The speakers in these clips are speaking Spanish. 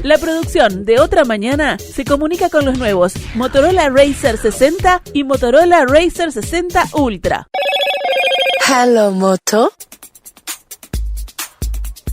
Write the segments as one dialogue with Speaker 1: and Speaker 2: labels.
Speaker 1: La producción de Otra Mañana se comunica con los nuevos Motorola Razr 60 y Motorola Razr 60 Ultra.
Speaker 2: Hello, Moto.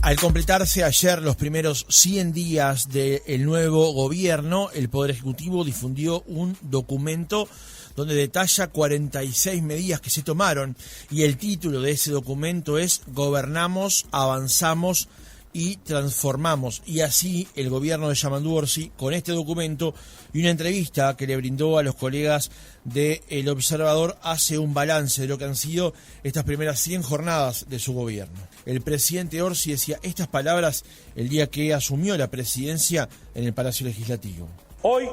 Speaker 3: Al completarse ayer los primeros 100 días del nuevo gobierno, el Poder Ejecutivo difundió un documento donde detalla 46 medidas que se tomaron, y el título de ese documento es Gobernamos, Avanzamos y Transformamos. Y así el gobierno de Yamandu Orsi, con este documento y una entrevista que le brindó a los colegas de El Observador, hace un balance de lo que han sido estas primeras 100 jornadas de su gobierno. El presidente Orsi decía estas palabras el día que asumió la presidencia en el Palacio Legislativo.
Speaker 4: Hoy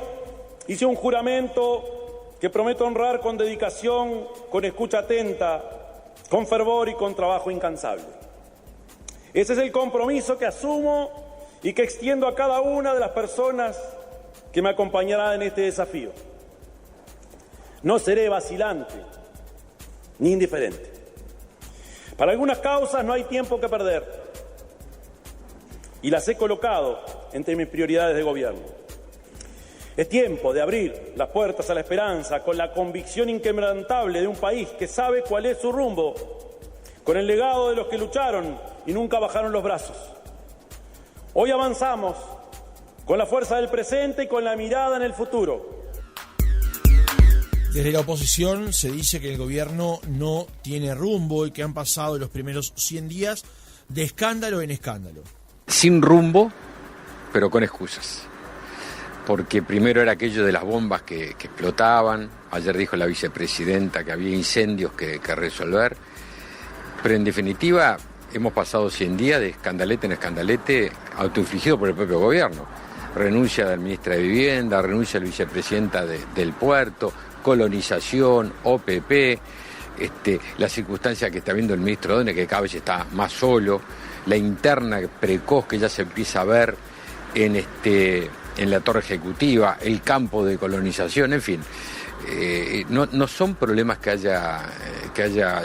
Speaker 4: hice un juramento que prometo honrar con dedicación, con escucha atenta, con fervor y con trabajo incansable. Ese es el compromiso que asumo y que extiendo a cada una de las personas que me acompañarán en este desafío. No seré vacilante ni indiferente. Para algunas causas no hay tiempo que perder y las he colocado entre mis prioridades de gobierno. Es tiempo de abrir las puertas a la esperanza con la convicción inquebrantable de un país que sabe cuál es su rumbo, con el legado de los que lucharon y nunca bajaron los brazos. Hoy avanzamos con la fuerza del presente y con la mirada en el futuro.
Speaker 3: Desde la oposición se dice que el gobierno no tiene rumbo y que han pasado los primeros 100 días de escándalo en escándalo.
Speaker 5: Sin rumbo, pero con excusas. Porque primero era aquello de las bombas que explotaban. Ayer dijo la vicepresidenta que había incendios que resolver. Pero en definitiva hemos pasado 100 días de escandalete en escandalete autoinfligido por el propio gobierno. Renuncia de la ministra de Vivienda, renuncia de la vicepresidenta del puerto, colonización, OPP, la circunstancia que está viendo el ministro Done, que cada vez está más solo, la interna precoz que ya se empieza a ver en la torre ejecutiva, el campo de colonización, en fin. No son problemas que haya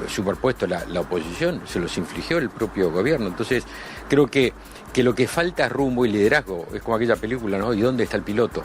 Speaker 5: superpuesto la oposición, se los infligió el propio gobierno. Entonces creo que lo que falta es rumbo y liderazgo. Es como aquella película, ¿no? ¿Y dónde está el piloto?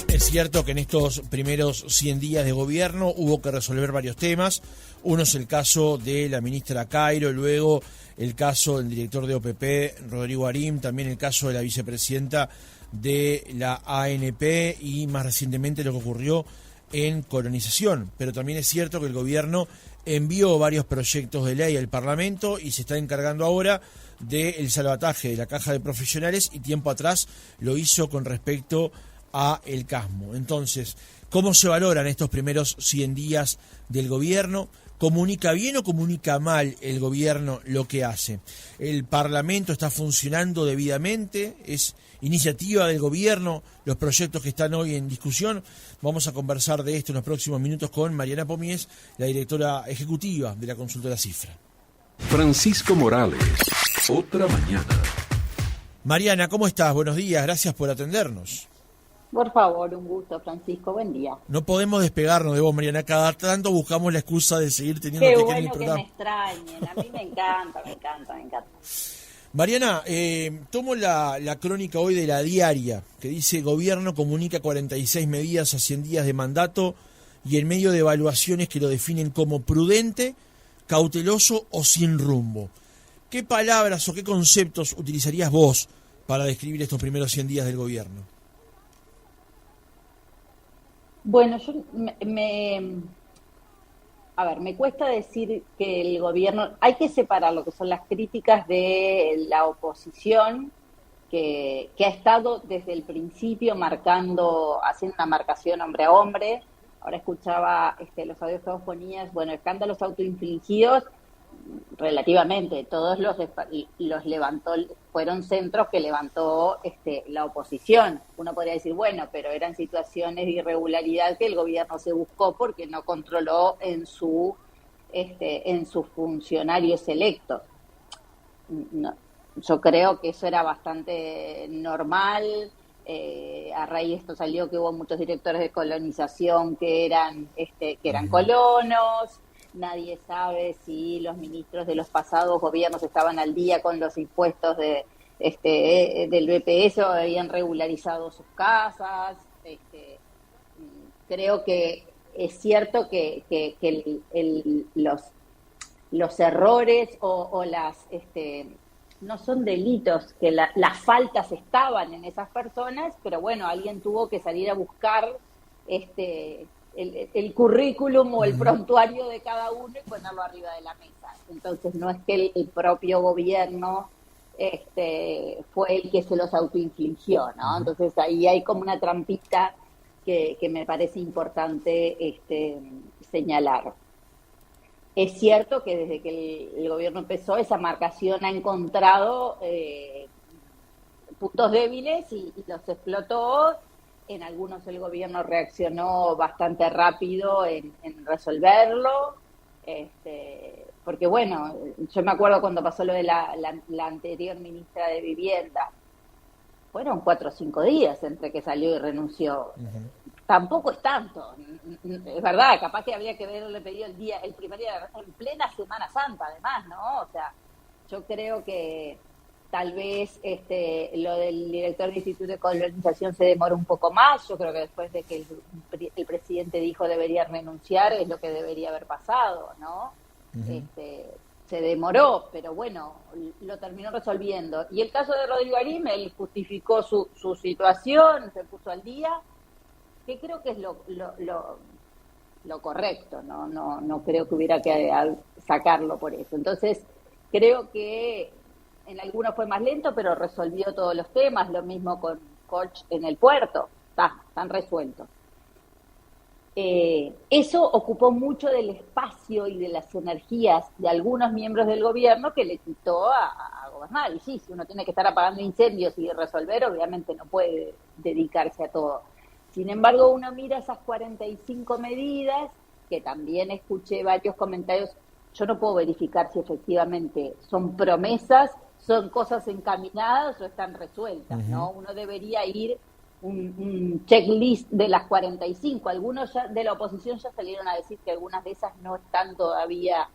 Speaker 3: Es cierto que en estos primeros 100 días de gobierno hubo que resolver varios temas. Uno es el caso de la ministra Cairo, luego el caso del director de OPP, Rodrigo Arim, también el caso de la vicepresidenta de la ANP y más recientemente lo que ocurrió en colonización. Pero también es cierto que el gobierno envió varios proyectos de ley al Parlamento y se está encargando ahora del salvataje de la caja de profesionales, y tiempo atrás lo hizo con respecto a el Casmo. Entonces, ¿cómo se valoran estos primeros 100 días del gobierno? ¿Comunica bien o comunica mal el gobierno lo que hace? ¿El Parlamento está funcionando debidamente? ¿Es iniciativa del gobierno los proyectos que están hoy en discusión? Vamos a conversar de esto en los próximos minutos con Mariana Pomies, la directora ejecutiva de la consultora Cifra.
Speaker 6: Francisco Morales, Otra Mañana.
Speaker 3: Mariana, ¿cómo estás? Buenos días, gracias por atendernos.
Speaker 7: Por favor, un gusto, Francisco, buen día.
Speaker 3: No podemos despegarnos de vos, Mariana, cada tanto buscamos la excusa de seguir teniendo
Speaker 7: Qué
Speaker 3: en el
Speaker 7: bueno
Speaker 3: programa.
Speaker 7: que me extrañen, a mí me encanta.
Speaker 3: Mariana, tomo la crónica hoy de La Diaria, que dice: Gobierno comunica 46 medidas a 100 días de mandato y en medio de evaluaciones que lo definen como prudente, cauteloso o sin rumbo. ¿Qué palabras o qué conceptos utilizarías vos para describir estos primeros 100 días del gobierno?
Speaker 7: Bueno, yo me cuesta decir que el gobierno, hay que separar lo que son las críticas de la oposición, que ha estado desde el principio haciendo una marcación hombre a hombre. Ahora escuchaba los audios que vos ponías, escándalos autoinfligidos, relativamente, todos los levantó, fueron centros que levantó la oposición. Uno podría decir, pero eran situaciones de irregularidad que el gobierno se buscó porque no controló en sus funcionarios electos. No, yo creo que eso era bastante normal. A raíz de esto salió que hubo muchos directores de colonización que eran colonos. Nadie sabe si los ministros de los pasados gobiernos estaban al día con los impuestos del BPS habían regularizado sus casas. Creo que es cierto que los errores o las no son delitos, que las faltas estaban en esas personas, pero bueno, alguien tuvo que salir a buscar el currículum o el prontuario de cada uno y ponerlo arriba de la mesa. Entonces no es que el propio gobierno fue el que se los autoinfligió, ¿no? Entonces ahí hay como una trampita que me parece importante señalar. Es cierto que desde que el gobierno empezó, esa marcación ha encontrado puntos débiles y los explotó. En algunos el gobierno reaccionó bastante rápido en resolverlo, porque bueno, yo me acuerdo cuando pasó lo de la anterior ministra de Vivienda, fueron 4 o 5 días entre que salió y renunció. Tampoco es tanto, es verdad, capaz que habría que haberle pedido el primer día, en plena Semana Santa además, ¿no? O sea, yo creo que tal vez lo del director del Instituto de Colonización se demoró un poco más. Yo creo que después de que el presidente dijo debería renunciar, es lo que debería haber pasado, ¿no? Se demoró, pero bueno, lo terminó resolviendo. Y el caso de Rodrigo Arim, él justificó su situación, se puso al día, que creo que es lo correcto, no creo que hubiera que sacarlo por eso. Entonces, creo que en algunos fue más lento, pero resolvió todos los temas, lo mismo con Koch en el puerto, están resueltos. Eso ocupó mucho del espacio y de las energías de algunos miembros del gobierno que le quitó a gobernar. Y sí, si uno tiene que estar apagando incendios y resolver, obviamente no puede dedicarse a todo. Sin embargo, uno mira esas 45 medidas, que también escuché varios comentarios. Yo no puedo verificar si efectivamente son promesas, son cosas encaminadas o están resueltas, ¿no? Uno debería ir un checklist de las 45. Algunos ya de la oposición ya salieron a decir que algunas de esas no están todavía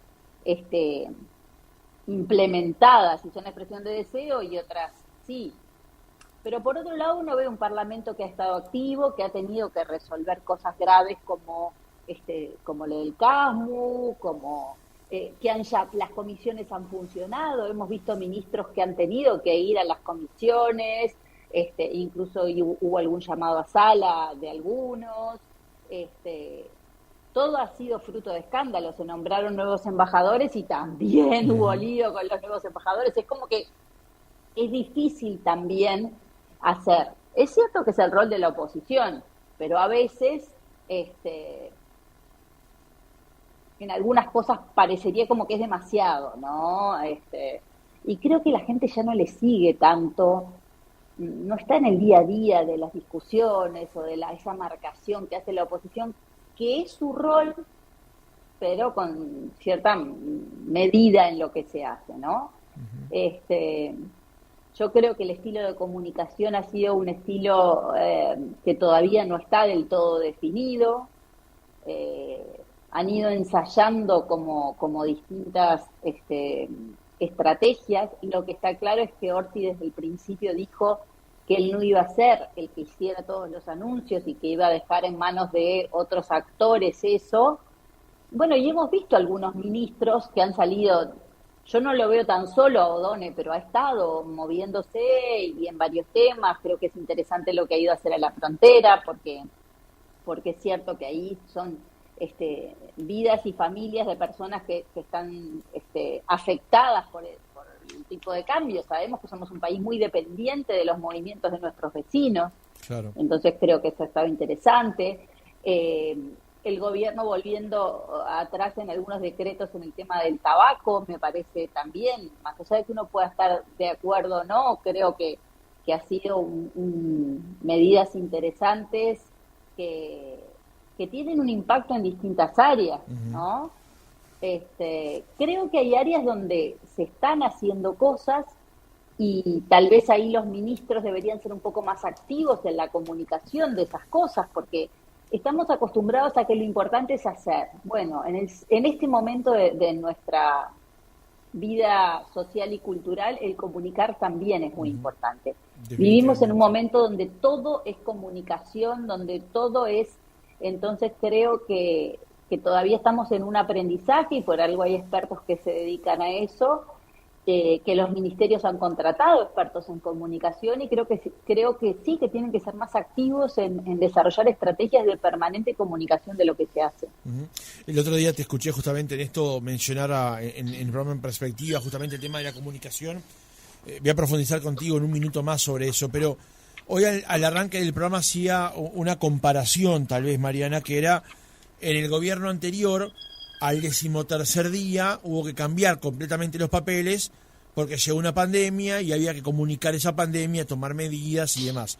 Speaker 7: implementadas, y son expresión de deseo, y otras sí. Pero por otro lado uno ve un parlamento que ha estado activo, que ha tenido que resolver cosas graves como lo del CASMU, como que las comisiones han funcionado. Hemos visto ministros que han tenido que ir a las comisiones, incluso hubo algún llamado a sala de algunos. Todo ha sido fruto de escándalos. Se nombraron nuevos embajadores y también hubo lío con los nuevos embajadores. Es como que es difícil también hacer. Es cierto que es el rol de la oposición, pero a veces en algunas cosas parecería como que es demasiado, ¿no? Y creo que la gente ya no le sigue tanto, no está en el día a día de las discusiones o de esa marcación que hace la oposición, que es su rol, pero con cierta medida en lo que se hace, ¿no? Yo creo que el estilo de comunicación ha sido un estilo que todavía no está del todo definido. Han ido ensayando como distintas estrategias, y lo que está claro es que Orsi desde el principio dijo que él no iba a ser el que hiciera todos los anuncios y que iba a dejar en manos de otros actores eso. Bueno, y hemos visto algunos ministros que han salido. Yo no lo veo tan solo a Odone, pero ha estado moviéndose y en varios temas. Creo que es interesante lo que ha ido a hacer a la frontera, porque es cierto que ahí son vidas y familias de personas que están afectadas por el tipo de cambio. Sabemos que somos un país muy dependiente de los movimientos de nuestros vecinos. Claro. Entonces creo que eso ha estado interesante. El gobierno volviendo atrás en algunos decretos en el tema del tabaco, me parece también, más allá de que uno pueda estar de acuerdo o no, creo que ha sido medidas interesantes que tienen un impacto en distintas áreas, ¿no? Creo que hay áreas donde se están haciendo cosas y tal vez ahí los ministros deberían ser un poco más activos en la comunicación de esas cosas, porque estamos acostumbrados a que lo importante es hacer. Bueno, en este momento de nuestra vida social y cultural, el comunicar también es muy importante. Vivimos en un momento donde todo es comunicación, donde todo es, entonces creo que todavía estamos en un aprendizaje y por algo hay expertos que se dedican a eso, que los ministerios han contratado expertos en comunicación y creo que sí, que tienen que ser más activos en desarrollar estrategias de permanente comunicación de lo que se hace.
Speaker 3: Uh-huh. El otro día te escuché justamente en esto mencionar en el programa En Perspectiva justamente el tema de la comunicación. Voy a profundizar contigo en un minuto más sobre eso, pero hoy al arranque del programa hacía una comparación tal vez, Mariana, que era en el gobierno anterior, al 13º día hubo que cambiar completamente los papeles porque llegó una pandemia y había que comunicar esa pandemia, tomar medidas y demás.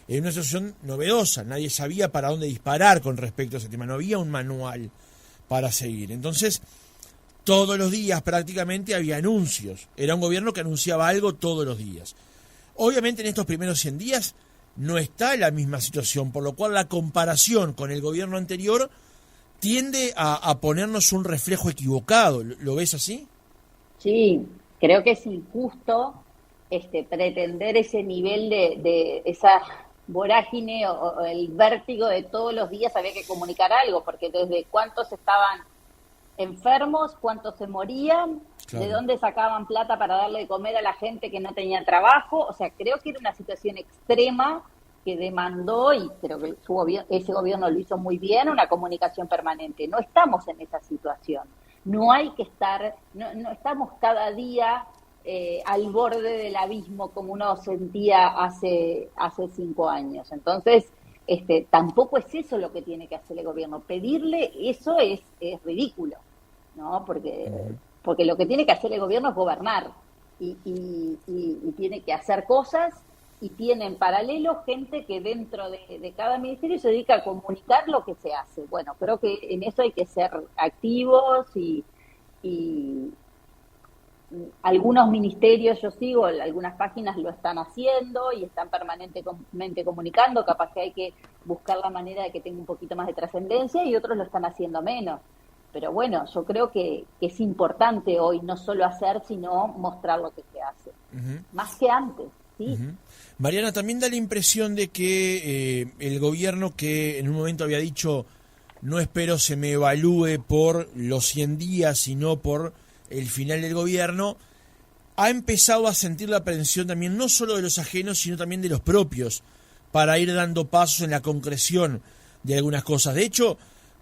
Speaker 3: En una situación novedosa, nadie sabía para dónde disparar con respecto a ese tema, no había un manual para seguir. Entonces, todos los días prácticamente había anuncios, era un gobierno que anunciaba algo todos los días. Obviamente en estos primeros 100 días no está la misma situación, por lo cual la comparación con el gobierno anterior tiende a ponernos un reflejo equivocado. ¿Lo ves así?
Speaker 7: Sí, creo que es injusto pretender ese nivel de esa vorágine o el vértigo de todos los días había que comunicar algo, porque desde cuántos estaban enfermos, cuántos se morían, claro, de dónde sacaban plata para darle de comer a la gente que no tenía trabajo. O sea, creo que era una situación extrema que demandó, y creo que ese gobierno lo hizo muy bien, una comunicación permanente. No estamos en esa situación. No hay que estar, no estamos cada día al borde del abismo como uno sentía hace 5 años. Entonces, tampoco es eso lo que tiene que hacer el gobierno. Pedirle eso es ridículo, ¿no? Porque lo que tiene que hacer el gobierno es gobernar y tiene que hacer cosas. Y tiene en paralelo gente que dentro de cada ministerio se dedica a comunicar lo que se hace. Bueno, creo que en eso hay que ser activos y algunos ministerios, yo sigo, algunas páginas lo están haciendo y están permanentemente comunicando, capaz que hay que buscar la manera de que tenga un poquito más de trascendencia y otros lo están haciendo menos. Pero bueno, yo creo que es importante hoy no solo hacer, sino mostrar lo que se hace, más que antes. Sí.
Speaker 3: Uh-huh. Mariana, también da la impresión de que el gobierno, que en un momento había dicho no espero se me evalúe por los 100 días, sino por el final del gobierno, ha empezado a sentir la aprehensión también no solo de los ajenos, sino también de los propios, para ir dando pasos en la concreción de algunas cosas. De hecho,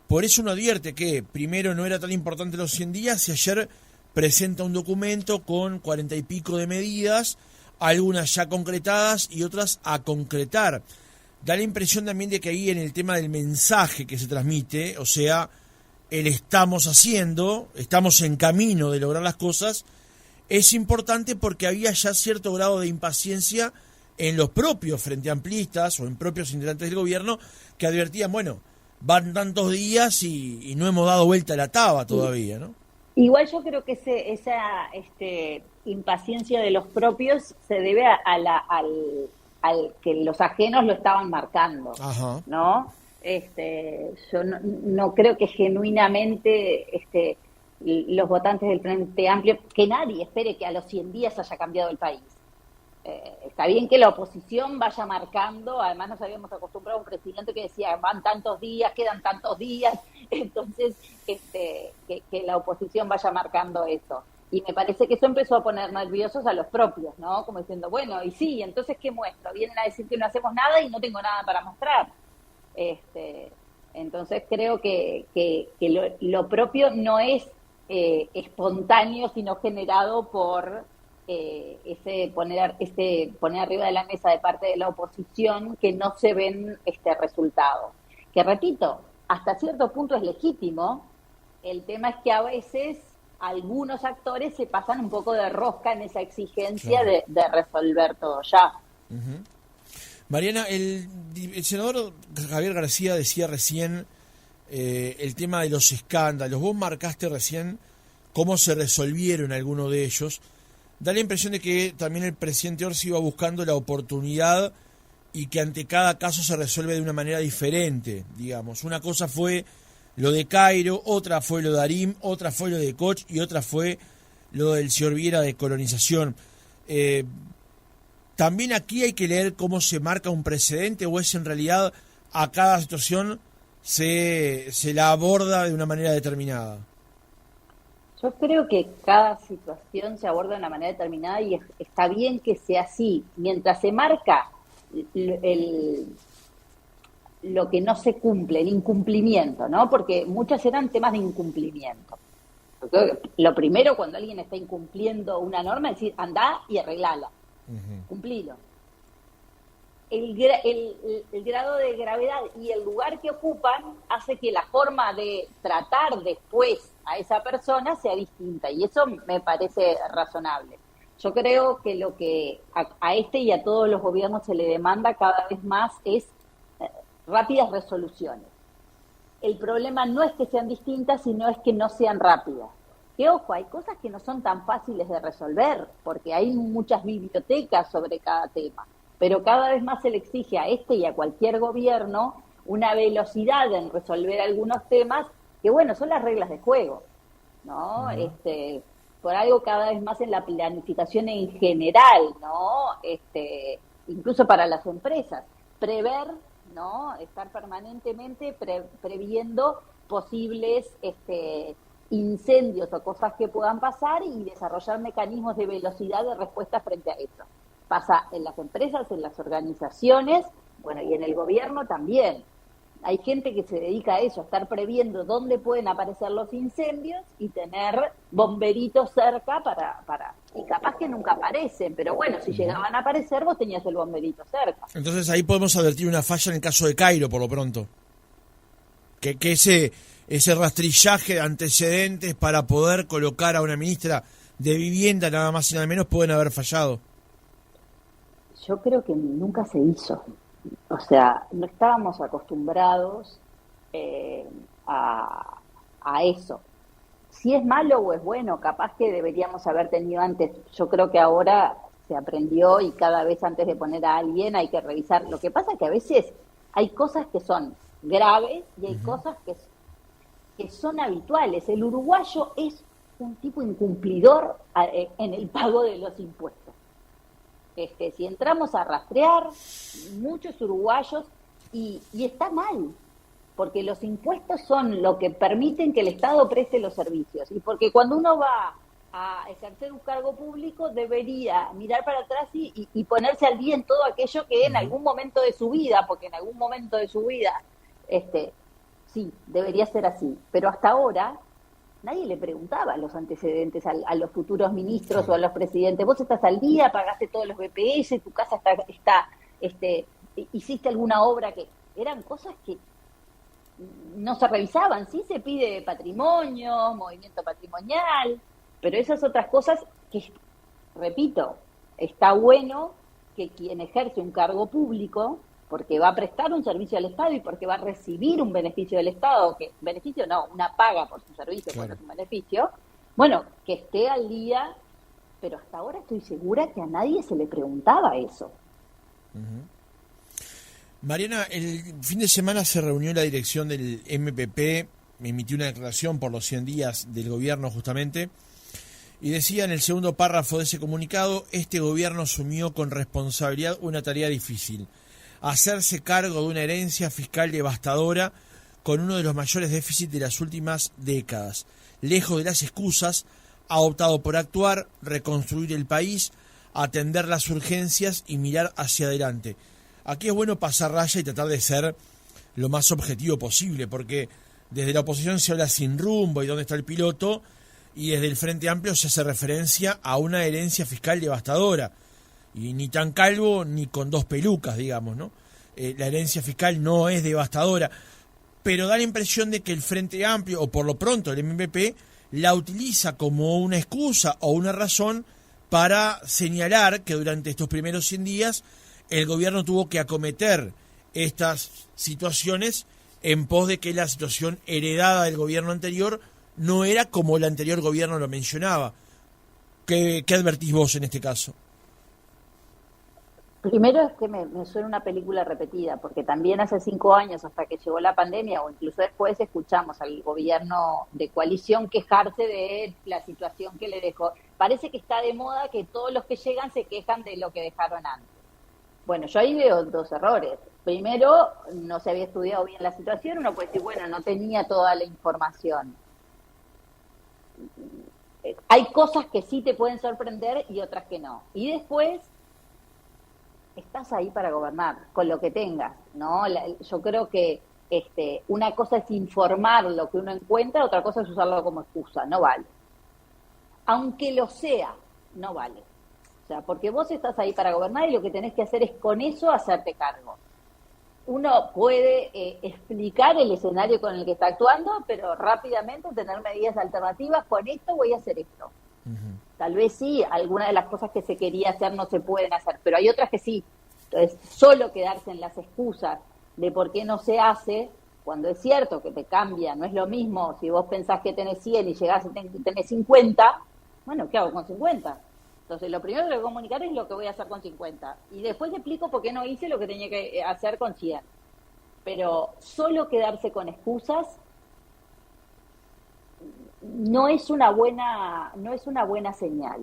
Speaker 3: por eso uno advierte que primero no era tan importante los 100 días y ayer presenta un documento con 40 y pico de medidas, algunas ya concretadas y otras a concretar. Da la impresión también de que ahí en el tema del mensaje que se transmite, o sea, el estamos haciendo, estamos en camino de lograr las cosas, es importante porque había ya cierto grado de impaciencia en los propios frente amplistas o en propios integrantes del gobierno que advertían, bueno, van tantos días y no hemos dado vuelta a la taba todavía, ¿no?
Speaker 7: Igual yo creo que esa impaciencia de los propios se debe al que los ajenos lo estaban marcando. Ajá. ¿No? Yo no creo que genuinamente los votantes del Frente Amplio, que nadie espere que a los 100 días haya cambiado el país. Está bien que la oposición vaya marcando, además nos habíamos acostumbrado a un presidente que decía van tantos días, quedan tantos días, entonces que la oposición vaya marcando eso. Y me parece que eso empezó a poner nerviosos a los propios, ¿no? Como diciendo, bueno, y sí, entonces ¿qué muestro? Vienen a decir que no hacemos nada y no tengo nada para mostrar. Entonces creo que lo propio no es espontáneo, sino generado por poner arriba de la mesa de parte de la oposición que no se ven resultados. Que repito, hasta cierto punto es legítimo. El tema es que a veces algunos actores se pasan un poco de rosca en esa exigencia, claro, de resolver todo ya.
Speaker 3: Uh-huh. Mariana, el senador Javier García decía recién el tema de los escándalos. Vos marcaste recién cómo se resolvieron algunos de ellos. Da la impresión de que también el presidente Orsi iba buscando la oportunidad y que ante cada caso se resuelve de una manera diferente, digamos. Una cosa fue lo de Cairo, otra fue lo de Arim, otra fue lo de Koch y otra fue lo del señor Viera de colonización. ¿También aquí hay que leer cómo se marca un precedente o es en realidad a cada situación se la aborda de una manera determinada?
Speaker 7: Yo creo que cada situación se aborda de una manera determinada y está bien que sea así. Mientras se marca lo que no se cumple, el incumplimiento, ¿no? Porque muchos eran temas de incumplimiento. Porque lo primero cuando alguien está incumpliendo una norma es decir, andá y arreglala, cumplilo. El grado de gravedad y el lugar que ocupan hace que la forma de tratar después a esa persona sea distinta y eso me parece razonable. Yo creo que lo que a este y a todos los gobiernos se le demanda cada vez más es rápidas resoluciones. El problema no es que sean distintas, sino es que no sean rápidas. Que ojo, hay cosas que no son tan fáciles de resolver, porque hay muchas bibliotecas sobre cada tema, pero cada vez más se le exige a este y a cualquier gobierno una velocidad en resolver algunos temas que, bueno, son las reglas de juego, ¿no? Por algo cada vez más en la planificación en general, ¿no? Incluso para las empresas, prever, ¿no? Estar permanentemente previendo posibles incendios o cosas que puedan pasar y desarrollar mecanismos de velocidad de respuesta frente a eso. Pasa en las empresas, en las organizaciones, bueno, y en el gobierno también. Hay gente que se dedica a eso, a estar previendo dónde pueden aparecer los incendios y tener bomberitos cerca y capaz que nunca aparecen, pero bueno, si llegaban a aparecer vos tenías el bomberito cerca.
Speaker 3: Entonces ahí podemos advertir una falla en el caso de Cairo, por lo pronto. Que ese rastrillaje de antecedentes para poder colocar a una ministra de Vivienda, nada más y nada menos, pueden haber fallado.
Speaker 7: Yo creo que nunca se hizo. O sea, no estábamos acostumbrados a eso. Si es malo o es bueno, capaz que deberíamos haber tenido antes. Yo creo que ahora se aprendió y cada vez antes de poner a alguien hay que revisar. Lo que pasa es que a veces hay cosas que son graves y hay cosas que son habituales. El uruguayo es un tipo incumplidor en el pago de los impuestos. Si entramos a rastrear, muchos uruguayos, y está mal, porque los impuestos son lo que permiten que el Estado preste los servicios, y porque cuando uno va a ejercer un cargo público debería mirar para atrás y ponerse al día en todo aquello que en algún momento de su vida, porque en algún momento de su vida, sí, debería ser así, pero hasta ahora nadie le preguntaba los antecedentes a los futuros ministros o a los presidentes. Vos estás al día, pagaste todos los BPS, tu casa está hiciste alguna obra que eran cosas que no se revisaban. Sí se pide patrimonio, movimiento patrimonial, pero esas otras cosas que, repito, está bueno que quien ejerce un cargo público, porque va a prestar un servicio al Estado y porque va a recibir un beneficio del Estado, que beneficio no, una paga por su servicio, claro, por un beneficio, bueno, que esté al día, pero hasta ahora estoy segura que a nadie se le preguntaba eso.
Speaker 3: Mariana, el fin de semana se reunió la dirección del MPP, emitió una declaración por los 100 días del gobierno justamente, y decía en el segundo párrafo de ese comunicado, este gobierno asumió con responsabilidad una tarea difícil, hacerse cargo de una herencia fiscal devastadora con uno de los mayores déficits de las últimas décadas. Lejos de las excusas, ha optado por actuar, reconstruir el país, atender las urgencias y mirar hacia adelante. Aquí es bueno pasar raya y tratar de ser lo más objetivo posible, porque desde la oposición se habla sin rumbo y dónde está el piloto, y desde el Frente Amplio se hace referencia a una herencia fiscal devastadora. Y ni tan calvo ni con dos pelucas, digamos, ¿no? La herencia fiscal no es devastadora, pero da la impresión de que el Frente Amplio, o por lo pronto el MPP, la utiliza como una excusa o una razón para señalar que durante estos primeros 100 días el gobierno tuvo que acometer estas situaciones en pos de que la situación heredada del gobierno anterior no era como el anterior gobierno lo mencionaba. ¿Qué advertís vos en este caso?
Speaker 7: Primero es que me suena una película repetida, porque también hace 5 años, hasta que llegó la pandemia, o incluso después, escuchamos al gobierno de coalición quejarse de la situación que le dejó. Parece que está de moda que todos los que llegan se quejan de lo que dejaron antes. Bueno, yo ahí veo 2 errores. Primero, no se había estudiado bien la situación. Uno puede decir, bueno, no tenía toda la información. Hay cosas que sí te pueden sorprender y otras que no. Y después, estás ahí para gobernar, con lo que tengas, ¿no? Yo creo que una cosa es informar lo que uno encuentra, otra cosa es usarlo como excusa, no vale. Aunque lo sea, no vale. O sea, porque vos estás ahí para gobernar y lo que tenés que hacer es con eso hacerte cargo. Uno puede explicar el escenario con el que está actuando, pero rápidamente tener medidas alternativas. Con esto voy a hacer esto. Uh-huh. Tal vez sí, algunas de las cosas que se quería hacer no se pueden hacer, pero hay otras que sí. Entonces, solo quedarse en las excusas de por qué no se hace, cuando es cierto que te cambia, no es lo mismo si vos pensás que tenés 100 y llegás y tenés 50, bueno, ¿qué hago con 50? Entonces, lo primero que voy a comunicar es lo que voy a hacer con 50. Y después te explico por qué no hice lo que tenía que hacer con 100. Pero solo quedarse con excusas no es una buena señal.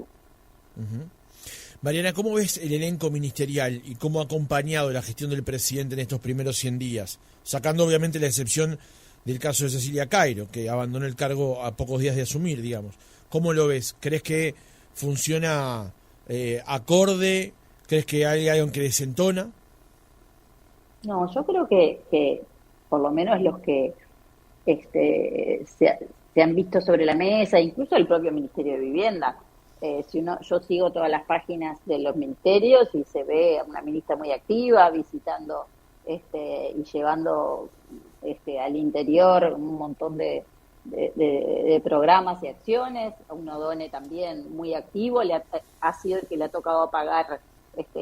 Speaker 3: Uh-huh. Mariana, ¿cómo ves el elenco ministerial y cómo ha acompañado la gestión del presidente en estos primeros 100 días? Sacando obviamente la excepción del caso de Cecilia Cairo, que abandonó el cargo a pocos días de asumir, digamos. ¿Cómo lo ves? ¿Crees que funciona acorde? ¿Crees que hay algo que desentona?
Speaker 7: No, yo creo que por lo menos los que se han visto sobre la mesa, incluso el propio Ministerio de Vivienda. Yo sigo todas las páginas de los ministerios y se ve a una ministra muy activa visitando y llevando al interior un montón de programas y acciones. A un Odone también muy activo, ha sido el que le ha tocado apagar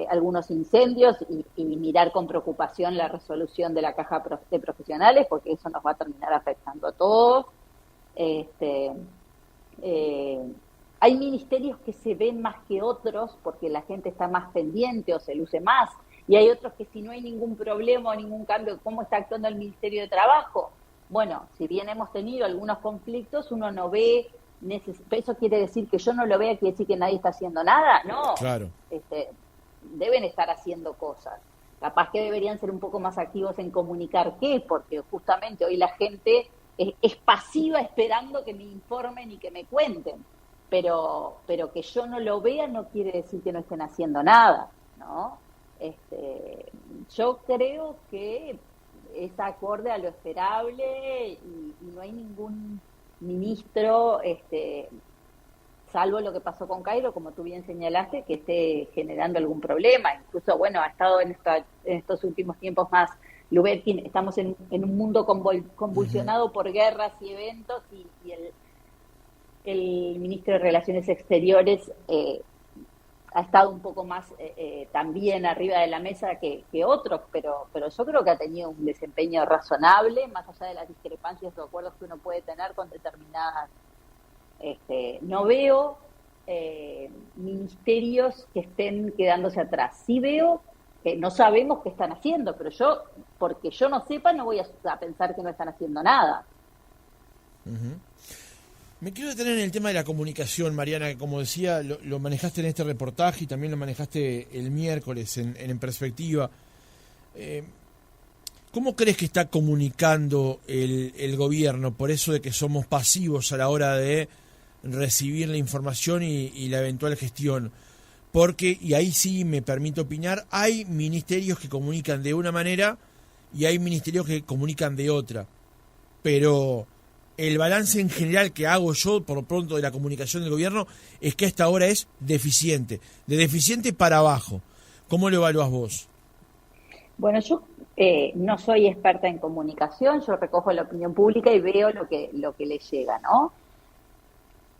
Speaker 7: algunos incendios y mirar con preocupación la resolución de la caja de profesionales, porque eso nos va a terminar afectando a todos. Hay ministerios que se ven más que otros porque la gente está más pendiente o se luce más, y hay otros que si no hay ningún problema o ningún cambio, ¿cómo está actuando el Ministerio de Trabajo? Bueno, si bien hemos tenido algunos conflictos, uno no ve, eso quiere decir que yo no lo vea, quiere decir que nadie está haciendo nada, no.
Speaker 3: Claro.
Speaker 7: Deben estar haciendo cosas. Capaz que deberían ser un poco más activos en comunicar qué, porque justamente hoy la gente es pasiva esperando que me informen y que me cuenten. Pero que yo no lo vea no quiere decir que no estén haciendo nada, ¿no? Yo creo que es acorde a lo esperable y no hay ningún ministro, salvo lo que pasó con Cairo, como tú bien señalaste, que esté generando algún problema. Incluso, bueno, ha estado en estos últimos tiempos más Lubetkin. Estamos en un mundo convulsionado por guerras y eventos y el ministro de Relaciones Exteriores ha estado un poco más también arriba de la mesa que otros, pero yo creo que ha tenido un desempeño razonable, más allá de las discrepancias o acuerdos que uno puede tener con determinadas. No veo ministerios que estén quedándose atrás. Sí veo que no sabemos qué están haciendo, pero porque yo no sepa, no voy a pensar que no están haciendo nada.
Speaker 3: Uh-huh. Me quiero detener en el tema de la comunicación, Mariana, que como decía, lo manejaste en este reportaje y también lo manejaste el miércoles en Perspectiva. ¿Cómo crees que está comunicando el gobierno por eso de que somos pasivos a la hora de recibir la información y la eventual gestión? Porque, y ahí sí me permito opinar, hay ministerios que comunican de una manera y hay ministerios que comunican de otra. Pero el balance en general que hago yo, por lo pronto, de la comunicación del gobierno, es que hasta ahora es deficiente, de deficiente para abajo. ¿Cómo lo evalúas vos?
Speaker 7: Bueno, yo no soy experta en comunicación, yo recojo la opinión pública y veo lo que le llega, ¿no?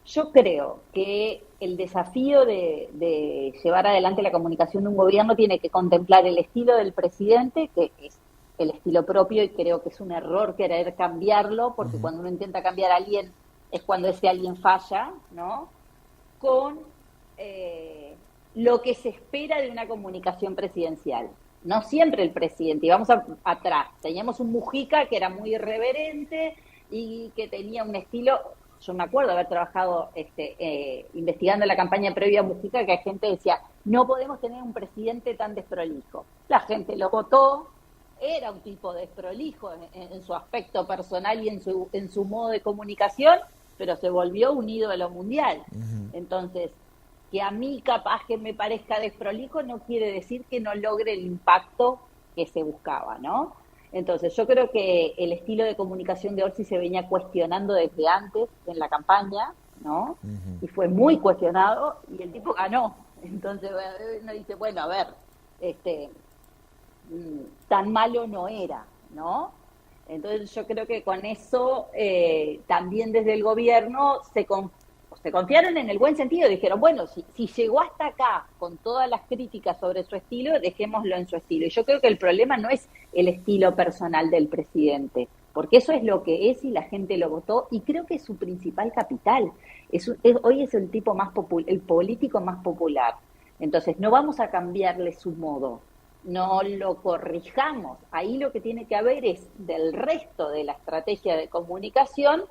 Speaker 7: Yo creo que el desafío de llevar adelante la comunicación de un gobierno tiene que contemplar el estilo del presidente, que es el estilo propio, y creo que es un error querer cambiarlo, porque cuando uno intenta cambiar a alguien es cuando ese alguien falla, ¿no? Con lo que se espera de una comunicación presidencial. No siempre el presidente, y vamos atrás, teníamos un Mujica que era muy irreverente y que tenía un estilo, yo me acuerdo haber trabajado investigando la campaña previa a Mujica, que la gente decía, no podemos tener un presidente tan desprolijo. La gente lo votó, era un tipo desprolijo en su aspecto personal y en su modo de comunicación, pero se volvió un ídolo mundial. Uh-huh. Entonces, que a mí capaz que me parezca desprolijo no quiere decir que no logre el impacto que se buscaba, ¿no? Entonces yo creo que el estilo de comunicación de Orsi se venía cuestionando desde antes en la campaña, ¿no? Uh-huh. Y fue muy cuestionado y el tipo ganó. Entonces uno dice, bueno, a ver, tan malo no era, ¿no? Entonces yo creo que con eso también desde el gobierno se confiaron en el buen sentido, dijeron, bueno, si llegó hasta acá con todas las críticas sobre su estilo, dejémoslo en su estilo. Y yo creo que el problema no es el estilo personal del presidente, porque eso es lo que es y la gente lo votó, y creo que es su principal capital. Hoy es el tipo más el político más popular. Entonces no vamos a cambiarle su modo, no lo corrijamos. Ahí lo que tiene que haber es del resto de la estrategia de comunicación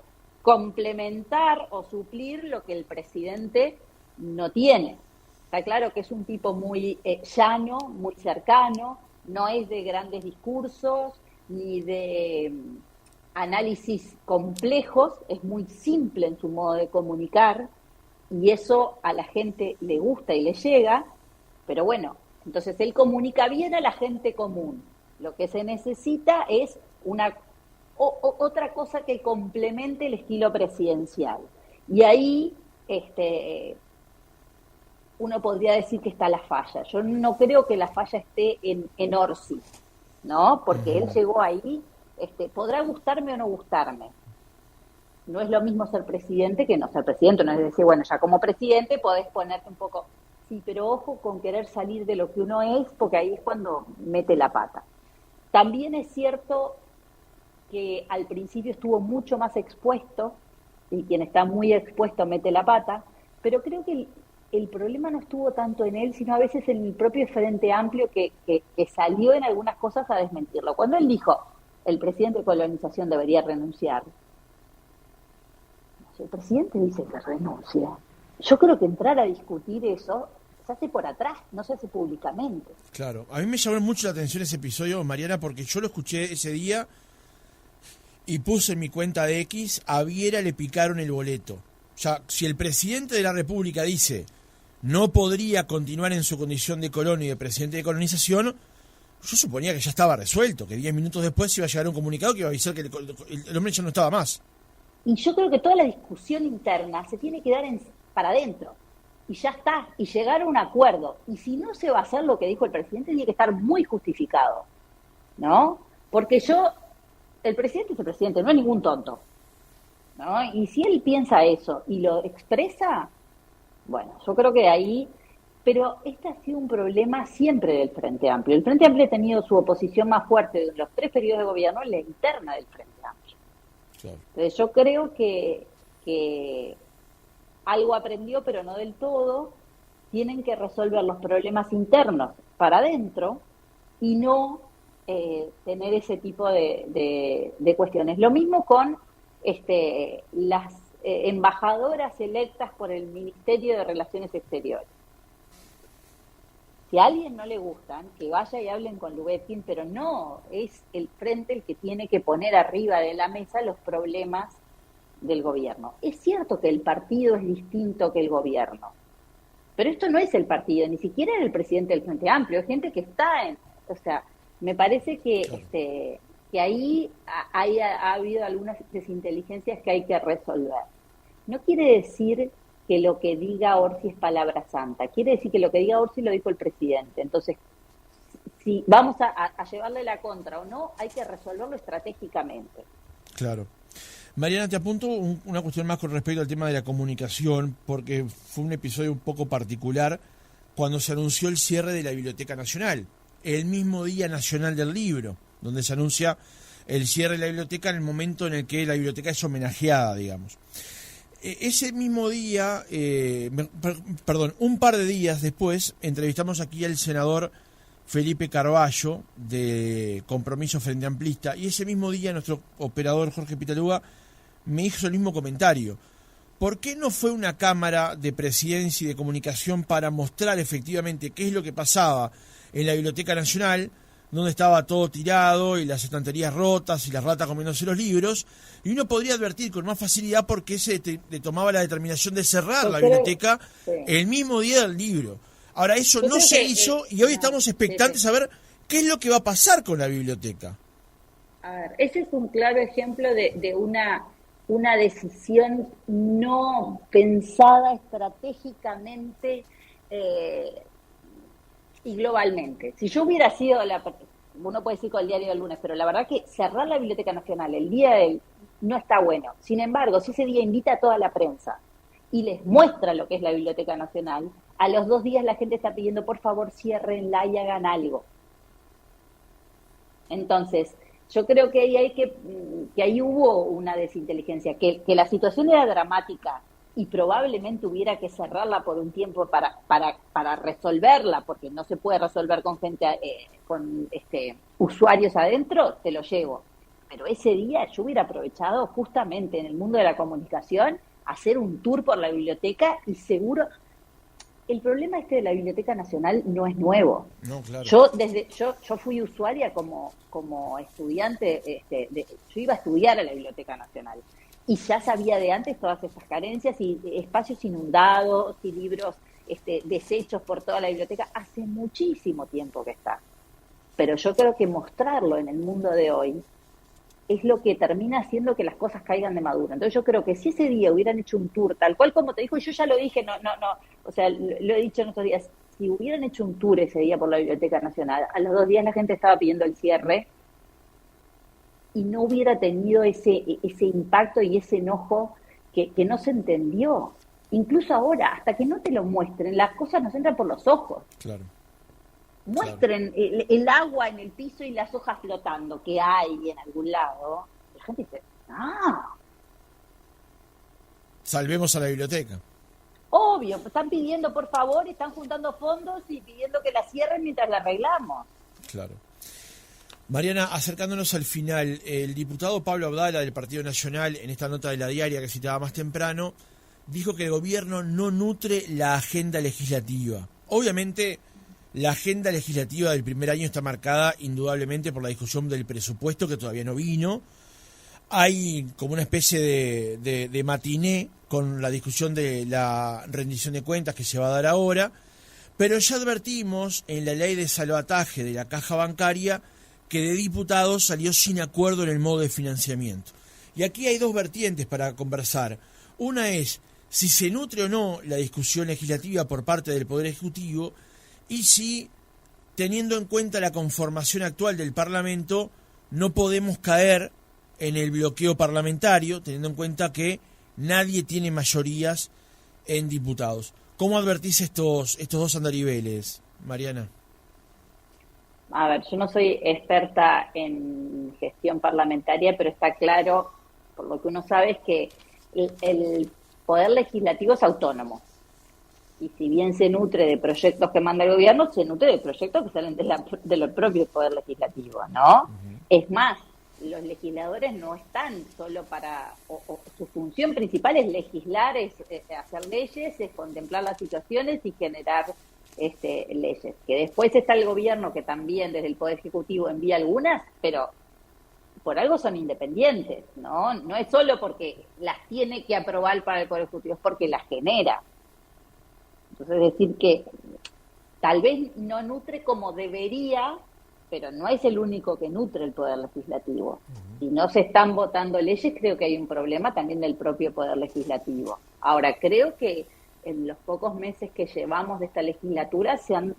Speaker 7: complementar o suplir lo que el presidente no tiene. Está claro que es un tipo muy llano, muy cercano, no es de grandes discursos ni de análisis complejos, es muy simple en su modo de comunicar y eso a la gente le gusta y le llega, pero bueno, entonces él comunica bien a la gente común. Lo que se necesita es otra cosa que complemente el estilo presidencial. Y ahí uno podría decir que está la falla. Yo no creo que la falla esté en Orsi, ¿no? Porque él llegó ahí, podrá gustarme o no gustarme. No es lo mismo ser presidente que no ser presidente. No es decir, bueno, ya como presidente podés ponerte un poco... Sí, pero ojo con querer salir de lo que uno es, porque ahí es cuando mete la pata. También es cierto que al principio estuvo mucho más expuesto, y quien está muy expuesto mete la pata, pero creo que el problema no estuvo tanto en él, sino a veces en el propio Frente Amplio que salió en algunas cosas a desmentirlo. Cuando él dijo, el presidente de colonización debería renunciar, el presidente dice que renuncia. Yo creo que entrar a discutir eso se hace por atrás, no se hace públicamente.
Speaker 3: Claro, a mí me llamó mucho la atención ese episodio, Mariana, porque yo lo escuché ese día y puse en mi cuenta de X, a Viera le picaron el boleto. O sea, si el presidente de la República dice no podría continuar en su condición de colono y de presidente de colonización, yo suponía que ya estaba resuelto, que 10 minutos después iba a llegar un comunicado que iba a avisar que el hombre ya no estaba más.
Speaker 7: Y yo creo que toda la discusión interna se tiene que dar para adentro. Y ya está, y llegar a un acuerdo. Y si no se va a hacer lo que dijo el presidente, tiene que estar muy justificado, ¿no? Porque el presidente es el presidente, no es ningún tonto, ¿no? Y si él piensa eso y lo expresa, bueno, yo creo que ahí... Pero este ha sido un problema siempre del Frente Amplio. El Frente Amplio ha tenido su oposición más fuerte en los 3 periodos de gobierno en la interna del Frente Amplio. Claro. Entonces yo creo que algo aprendió, pero no del todo. Tienen que resolver los problemas internos para adentro y no tener ese tipo de cuestiones. Lo mismo con las embajadoras electas por el Ministerio de Relaciones Exteriores. Si a alguien no le gustan, que vaya y hablen con Lubetkin, pero no es el frente el que tiene que poner arriba de la mesa los problemas del gobierno. Es cierto que el partido es distinto que el gobierno, pero esto no es el partido, ni siquiera era el presidente del Frente Amplio, es gente que está o sea, me parece que ahí ha habido algunas desinteligencias que hay que resolver. No quiere decir que lo que diga Orsi es palabra santa, quiere decir que lo que diga Orsi lo dijo el presidente. Entonces, si vamos a llevarle la contra o no, hay que resolverlo estratégicamente.
Speaker 3: Claro. Mariana, te apunto una cuestión más con respecto al tema de la comunicación, porque fue un episodio un poco particular cuando se anunció el cierre de la Biblioteca Nacional, el mismo Día Nacional del Libro, donde se anuncia el cierre de la biblioteca en el momento en el que la biblioteca es homenajeada, digamos. ese mismo día, un par de días después, entrevistamos aquí al senador Felipe Carballo, de Compromiso Frente Amplista, y ese mismo día nuestro operador Jorge Pitaluga me hizo el mismo comentario. ¿Por qué no fue una cámara de presidencia y de comunicación para mostrar efectivamente qué es lo que pasaba en la Biblioteca Nacional, donde estaba todo tirado y las estanterías rotas y las ratas comiéndose los libros, y uno podría advertir con más facilidad por qué se tomaba la determinación de cerrar la biblioteca el mismo día del libro? Ahora, eso no se hizo y hoy estamos expectantes a ver qué es lo que va a pasar con la biblioteca.
Speaker 7: A ver, ese es un claro ejemplo de una decisión no pensada estratégicamente y globalmente. Si yo hubiera sido uno puede decir con el diario del lunes, pero la verdad que cerrar la Biblioteca Nacional el día de hoy no está bueno. Sin embargo, si ese día invita a toda la prensa y les muestra lo que es la Biblioteca Nacional, a los 2 días la gente está pidiendo, por favor, ciérrenla y hagan algo. Entonces, yo creo que ahí hubo una desinteligencia, que la situación era dramática y probablemente hubiera que cerrarla por un tiempo para resolverla, porque no se puede resolver con gente, con usuarios adentro, te lo llevo. Pero ese día yo hubiera aprovechado justamente en el mundo de la comunicación hacer un tour por la biblioteca y seguro... El problema de la Biblioteca Nacional no es nuevo.
Speaker 3: No, claro.
Speaker 7: Yo fui usuaria como estudiante, yo iba a estudiar a la Biblioteca Nacional y ya sabía de antes todas esas carencias y espacios inundados y libros deshechos por toda la biblioteca. Hace muchísimo tiempo que está. Pero yo creo que mostrarlo en el mundo de hoy es lo que termina haciendo que las cosas caigan de madura. Entonces yo creo que si ese día hubieran hecho un tour, tal cual como te dijo, y yo ya lo dije, o sea, lo he dicho en estos días, si hubieran hecho un tour ese día por la Biblioteca Nacional, a los 2 días la gente estaba pidiendo el cierre y no hubiera tenido ese impacto y ese enojo que no se entendió. Incluso ahora, hasta que no te lo muestren, las cosas nos entran por los ojos.
Speaker 3: Claro.
Speaker 7: Muestren el agua en el piso y las hojas flotando que hay en algún lado. La gente dice,
Speaker 3: Salvemos a la biblioteca.
Speaker 7: Obvio, están pidiendo por favor, están juntando fondos y pidiendo que la cierren mientras la arreglamos.
Speaker 3: Claro. Mariana, acercándonos al final, el diputado Pablo Abdala del Partido Nacional, en esta nota de La Diaria que citaba más temprano, dijo que el gobierno no nutre la agenda legislativa. Obviamente, la agenda legislativa del primer año está marcada indudablemente por la discusión del presupuesto que todavía no vino. Hay como una especie de matiné con la discusión de la rendición de cuentas que se va a dar ahora, pero ya advertimos en la ley de salvataje de la caja bancaria que de diputados salió sin acuerdo en el modo de financiamiento. Y aquí hay 2 vertientes para conversar. Una es si se nutre o no la discusión legislativa por parte del Poder Ejecutivo y si, teniendo en cuenta la conformación actual del Parlamento, no podemos caer en el bloqueo parlamentario, teniendo en cuenta que nadie tiene mayorías en diputados. ¿Cómo advertís estos 2 andariveles, Mariana?
Speaker 7: A ver, yo no soy experta en gestión parlamentaria, pero está claro, por lo que uno sabe, es que el Poder Legislativo es autónomo. Y si bien se nutre de proyectos que manda el gobierno, se nutre de proyectos que salen del propio Poder Legislativo, ¿no? Uh-huh. Es más, los legisladores no están solo para... su función principal es legislar, es hacer leyes, es contemplar las situaciones y generar leyes. Que después está el gobierno que también desde el Poder Ejecutivo envía algunas, pero por algo son independientes, ¿no? No es solo porque las tiene que aprobar para el Poder Ejecutivo, es porque las genera. Entonces, es decir que tal vez no nutre como debería, pero no es el único que nutre el Poder Legislativo. Uh-huh. Si no se están votando leyes, creo que hay un problema también del propio Poder Legislativo. Ahora, creo que en los pocos meses que llevamos de esta legislatura se han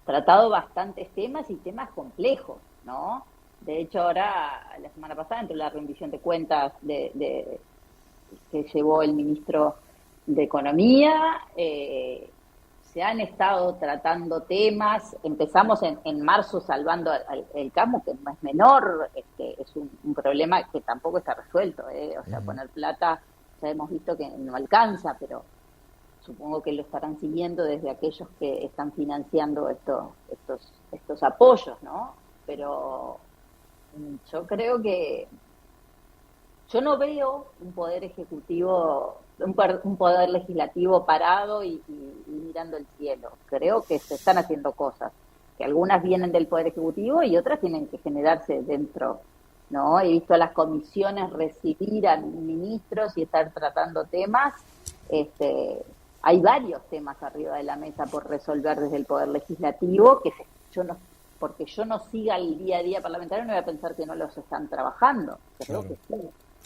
Speaker 7: tratado bastantes temas y temas complejos, ¿no? De hecho, ahora, la semana pasada, entre la rendición de cuentas que llevó el ministro de Economía, se se han estado tratando temas. Empezamos en marzo salvando el CAMU, que no es menor, es un problema que tampoco está resuelto, o sea, poner plata, ya hemos visto que no alcanza, pero supongo que lo estarán siguiendo desde aquellos que están financiando estos apoyos, ¿no? Pero yo creo que yo no veo un poder ejecutivo, un poder legislativo parado y mirando el cielo. Creo que se están haciendo cosas, que algunas vienen del poder ejecutivo y otras tienen que generarse dentro, ¿no? He visto a las comisiones recibir a ministros y estar tratando temas. Hay varios temas arriba de la mesa por resolver desde el poder legislativo porque yo no siga el día a día parlamentario, no voy a pensar que no los están trabajando. Creo que sí.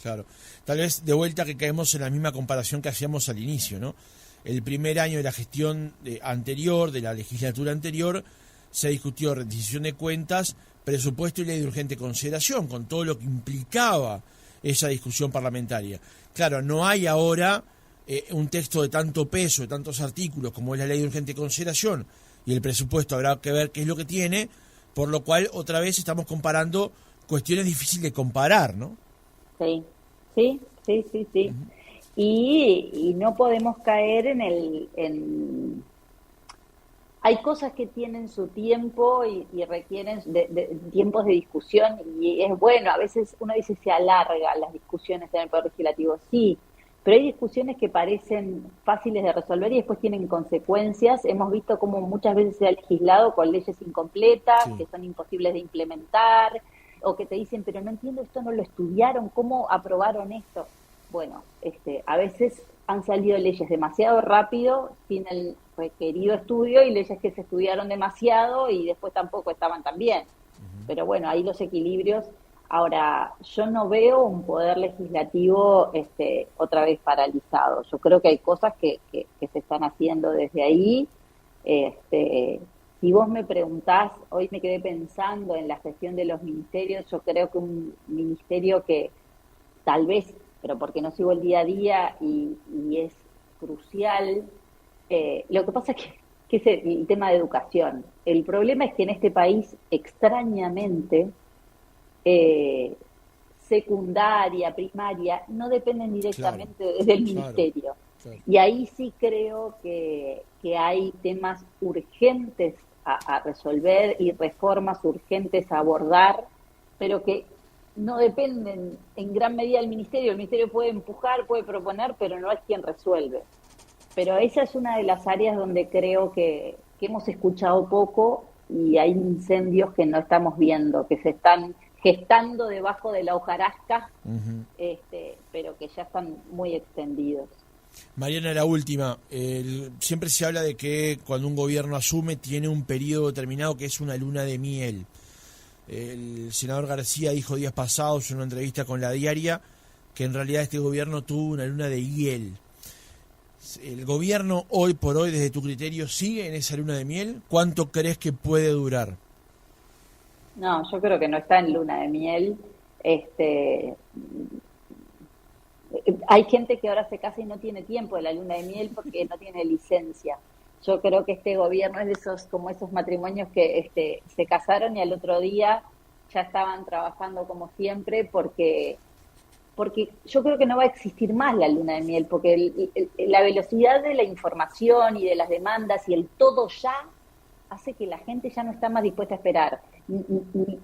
Speaker 3: Claro, tal vez de vuelta que caemos en la misma comparación que hacíamos al inicio, ¿no? El primer año de la gestión anterior, de la legislatura anterior, se discutió rendición de cuentas, presupuesto y ley de urgente consideración, con todo lo que implicaba esa discusión parlamentaria. Claro, no hay ahora un texto de tanto peso, de tantos artículos como es la ley de urgente consideración, y el presupuesto habrá que ver qué es lo que tiene, por lo cual otra vez estamos comparando cuestiones difíciles de comparar, ¿no?
Speaker 7: Sí. Uh-huh. Y no podemos caer hay cosas que tienen su tiempo y requieren de tiempos de discusión, y es bueno, a veces uno dice se alarga las discusiones en el Poder Legislativo, sí, pero hay discusiones que parecen fáciles de resolver y después tienen consecuencias. Hemos visto cómo muchas veces se ha legislado con leyes incompletas, que son imposibles de implementar, o que te dicen, pero no entiendo, esto no lo estudiaron, ¿cómo aprobaron esto? Bueno, a veces han salido leyes demasiado rápido, sin el requerido estudio, y leyes que se estudiaron demasiado y después tampoco estaban tan bien. Uh-huh. Pero bueno, ahí los equilibrios. Ahora, yo no veo un poder legislativo otra vez paralizado. Yo creo que hay cosas que se están haciendo desde ahí. Si vos me preguntás, hoy me quedé pensando en la gestión de los ministerios. Yo creo que un ministerio que tal vez, pero porque no sigo el día a día y es crucial, lo que pasa es que es el tema de educación. El problema es que en este país, extrañamente, secundaria, primaria, no dependen directamente del ministerio. Claro. Y ahí sí creo que hay temas urgentes a resolver y reformas urgentes a abordar, pero que no dependen en gran medida del ministerio. El ministerio puede empujar, puede proponer, pero no es quien resuelve. Pero esa es una de las áreas donde creo que hemos escuchado poco y hay incendios que no estamos viendo, que se están gestando debajo de la hojarasca, uh-huh. Pero que ya están muy extendidos.
Speaker 3: Mariana, la última. Siempre se habla de que cuando un gobierno asume tiene un periodo determinado que es una luna de miel. El senador García dijo días pasados en una entrevista con La Diaria que en realidad este gobierno tuvo una luna de hiel. ¿El gobierno hoy por hoy, desde tu criterio, sigue en esa luna de miel? ¿Cuánto crees que puede durar?
Speaker 7: No, yo creo que no está en luna de miel. Hay gente que ahora se casa y no tiene tiempo de la luna de miel porque no tiene licencia. Yo creo que este gobierno es de esos matrimonios que se casaron y al otro día ya estaban trabajando como siempre, porque yo creo que no va a existir más la luna de miel, porque la velocidad de la información y de las demandas y el todo ya hace que la gente ya no está más dispuesta a esperar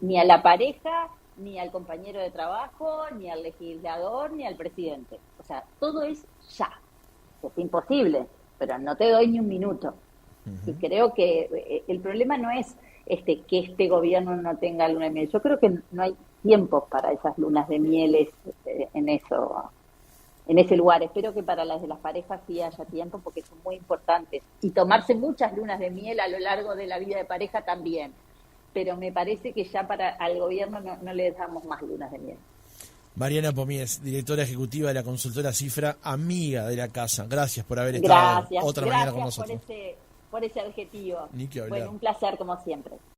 Speaker 7: ni a la pareja, ni al compañero de trabajo, ni al legislador, ni al presidente. O sea, todo es ya. Es imposible, pero no te doy ni un minuto. Uh-huh. Y creo que el problema no es que este gobierno no tenga luna de miel. Yo creo que no hay tiempos para esas lunas de mieles en ese lugar. Espero que para las de las parejas sí haya tiempo, porque son muy importantes. Y tomarse muchas lunas de miel a lo largo de la vida de pareja también. Pero me parece que ya al gobierno no le damos más lunas de miel.
Speaker 3: Mariana Pomies, directora ejecutiva de la consultora Cifra, amiga de la casa. Gracias por haber estado otra mañana con nosotros.
Speaker 7: Gracias por ese adjetivo.
Speaker 3: Ni que hablar.
Speaker 7: Bueno, un placer como siempre.